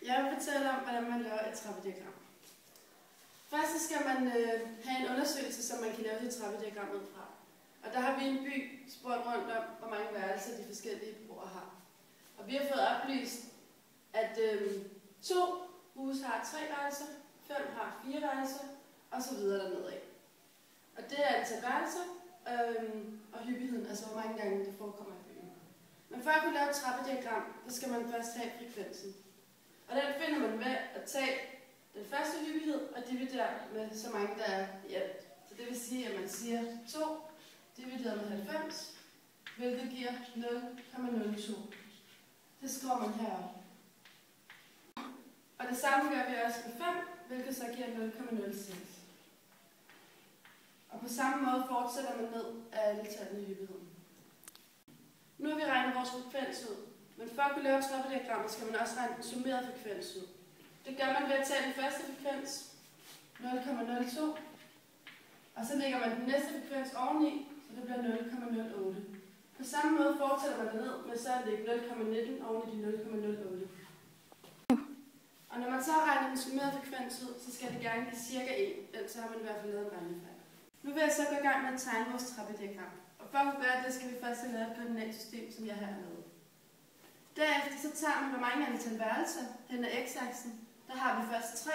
Jeg vil fortælle om, hvordan man laver et trappediagram. Først så skal man have en undersøgelse, som man kan lave sit trappediagram ud fra. Og der har vi i en by spurgt rundt om, hvor mange værelser de forskellige beboere har. Og vi har fået oplyst, at 2 huse har 3 værelser, 5 har 4 værelser, og så videre dernede af. Og det er antal værelser og hyppigheden, altså hvor mange gange det forekommer i byen. Men for at kunne lave et trappediagram, så skal man først have frekvensen. Og den finder man ved at tage den første hyppighed og dividere med så mange, der er i alt. Så det vil sige, at man siger 2 divideret med 90, hvilket giver 0,02. Det skriver man heroppe. Og det samme gør vi også med 5, hvilket så giver 0,06. Og på samme måde fortsætter man ned af alle tallene i hyppigheden. Nu har vi regnet vores frekvens ud, men for at kunne lave et trappediagram, skal man også regne den summerede frekvens ud. Det gør man ved at tage den første frekvens, 0,02, og så lægger man den næste frekvens oveni, så det bliver 0,08. På samme måde fortsætter man ned med så at lægge 0,19 oven i de 0,08. Og når man så regner den summerede frekvens ud, så skal det gerne give cirka 1, ellers har man i hvert fald lavet en regnefejl. Nu vil jeg så gå i gang med at tegne vores trappediagram. Og for at kunne gøre det, skal vi først have lavet et koordinatsystem, som jeg her har lavet. Derefter så tager man, hvor mange antal værelser hen ad x-aksen. Der har vi først 3,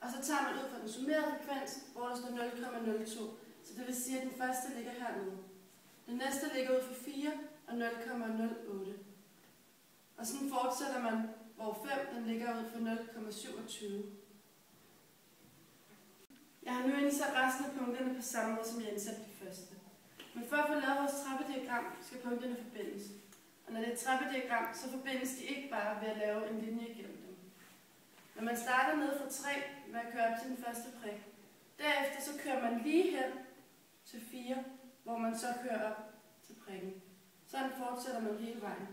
og så tager man ud fra den summerede frekvens, hvor der står 0,02. Så det vil sige, at den første ligger hernede. Den næste ligger ud for 4 og 0,08. Og sådan fortsætter man, hvor 5 den ligger ud for 0,27. Jeg har nu indsat resten af punkterne på samme måde, som jeg indsatte de første. Men for at få lavet vores trappediagram, skal punkterne forbindes. Og når det er et trappediagram, så forbindes de ikke bare ved at lave en linje igennem dem. Når man starter ned fra 3 ved at køre op til den første prik, derefter så kører man lige hen til 4, hvor man så kører op til prikken. Sådan fortsætter man hele vejen.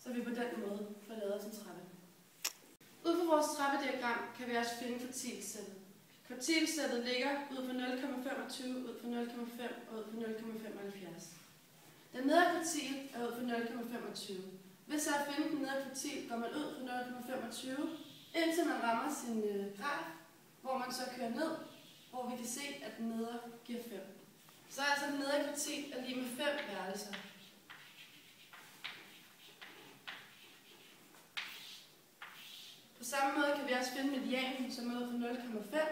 Så vi på den måde får lavet os en trappe. Ud fra vores trappediagram kan vi også finde kvartilsættet. Kvartilsættet ligger ud fra 0,25, ud fra 0,5 og ud fra 0,75. Den nedre kvartil er ud fra 0,25. Ved så at finde den nedre kvartil, går man ud fra 0,25, indtil man rammer sin graf, hvor man så kører ned, hvor vi kan se, at den nedre giver 5. Så altså den nedre kvartil er lige med 5 værelser. På samme måde kan vi også finde medianen, som er ud fra 0,5,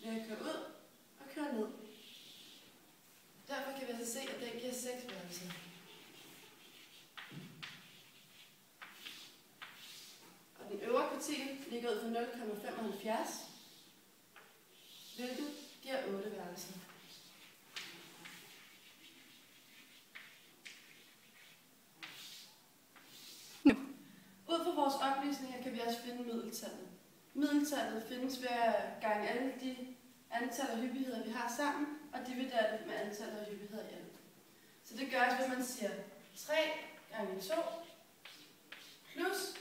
ved at køre ud og køre ned. Derfor kan vi altså se, at den giver 6 værelser. Og den øvre kvartil ligger ud fra 0,75, hvilket giver 8 værelser. Ud fra vores oplysninger kan vi også finde middeltallet. Middeltallet findes ved at gange alle de antal og hyppigheder, vi har sammen, og dividere det med antal og hyppigheder i alt. Så det gøres ved, at man siger 3 gange 2 plus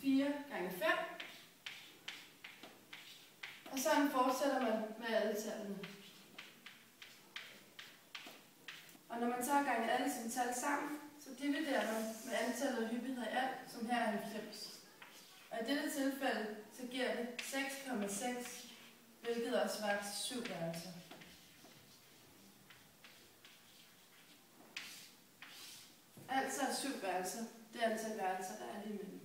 4 gange 5. Og sådan fortsætter man med alle tallene. Og når man så gange alle sine tal sammen, så dividerer man med antallet af hyppigheder i alt, som her er 90. Og i dette tilfælde, så giver det 6,6, hvilket også svarer til 7 værelser. Altså 7 værelser, det er antal værelser, der er lige imellem.